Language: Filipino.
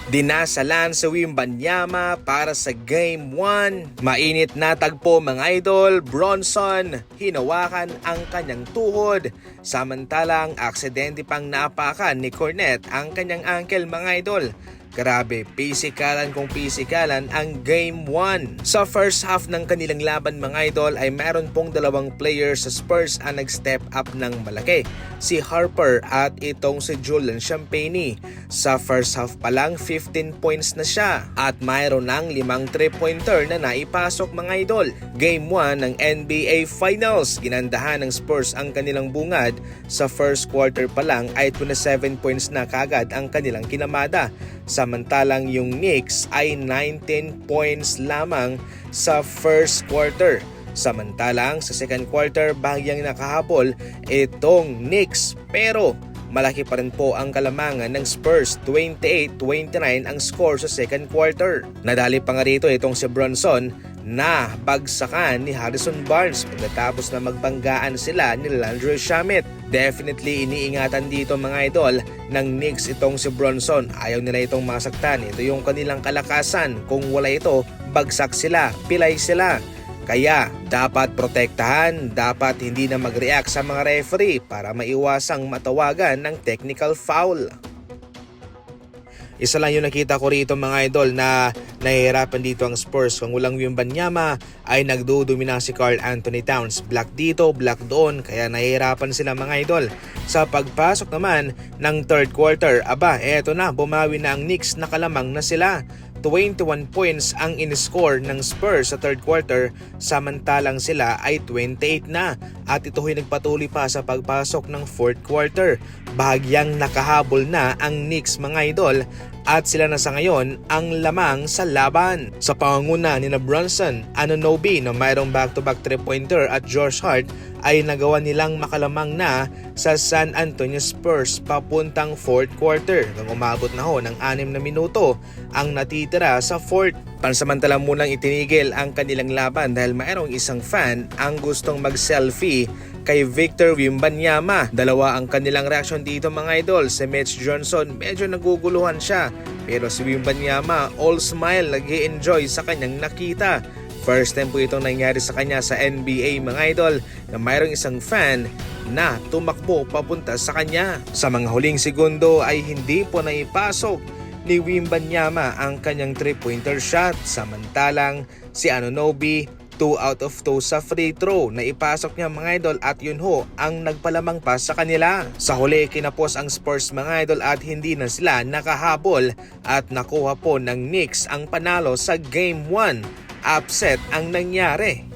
Dinasalan sa Wembanyama para sa Game 1. Mainit na tagpo mga idol, Bronson hinawakan ang kanyang tuhod. Samantalang aksidente pang naapakan ni Cornet ang kanyang ankle mga idol. Grabe, pisikalan kung pisikalan ang Game 1. Sa first half ng kanilang laban mga idol ay meron pong dalawang players sa Spurs ang nag-step up ng malaki. Si Harper at itong si Julian Champagnie. Sa first half pa lang 15 points na siya at mayroon ng 5 3-pointer na naipasok mga idol. Game 1 ng NBA Finals. Ginandahan ng Spurs ang kanilang bungad. Sa first quarter pa lang ay 27 points na kagad ang kanilang kinamada. Samantalang yung Knicks ay 19 points lamang sa first quarter. Samantalang sa second quarter bahagyang nakahabol itong Knicks, pero malaki pa rin po ang kalamangan ng Spurs. 28-29 ang score sa second quarter. Nadali pa nga rito itong si Bronson na bagsakan ni Harrison Barnes pagkatapos na magbanggaan sila ni Landry Shamet. Definitely iniingatan dito mga idol ng Knicks itong si Bronson. Ayaw nila itong masaktan. Ito yung kanilang kalakasan. Kung wala ito, bagsak sila, pilay sila. Kaya dapat protektahan, dapat hindi na mag-react sa mga referee para maiwasang matawagan ng technical foul. Isa lang yung nakita ko rito mga idol na nahihirapan dito ang Spurs. Kung walang Wembanyama ay nagdudumi na si Karl Anthony Towns. Black dito, black doon, kaya nahihirapan sila mga idol. Sa pagpasok naman ng third quarter, eto na, bumawi na ang Knicks, nakalamang na sila. 21 points ang in-score ng Spurs sa third quarter, samantalang sila ay 28 na. At ito ay nagpatuloy pa sa pagpasok ng fourth quarter. Bahagyang nakahabol na ang Knicks mga idol at sila na sa ngayon ang lamang sa laban. Sa pangunguna ni Bronson, Anunoby na mayroong back-to-back 3-pointer at Josh Hart ay nagawa nilang makalamang na sa San Antonio Spurs papuntang fourth quarter. Nang umabot na ho ng 6 na minuto ang natitira sa fourth. Pansamantala munang itinigil ang kanilang laban dahil mayroong isang fan ang gustong mag-selfie kay Victor Wembanyama. Dalawa ang kanilang reaksyon dito mga idol. Si Mitch Johnson medyo naguguluhan siya, pero si Wembanyama all smile, nag-i-enjoy sa kanyang nakita. First time po itong nangyari sa kanya sa NBA mga idol na mayroong isang fan na tumakbo papunta sa kanya. Sa mga huling segundo ay hindi po naipasok ni Wembanyama ang kanyang 3-pointer shot. Samantalang si Anunoby 2 out of 2 sa free throw na ipasok niya mga idol at yun ho ang nagpalamang pa sa kanila. Sa huli kinapos ang Spurs mga idol at hindi na sila nakahabol at nakuha po ng Knicks ang panalo sa Game 1. Upset ang nangyari.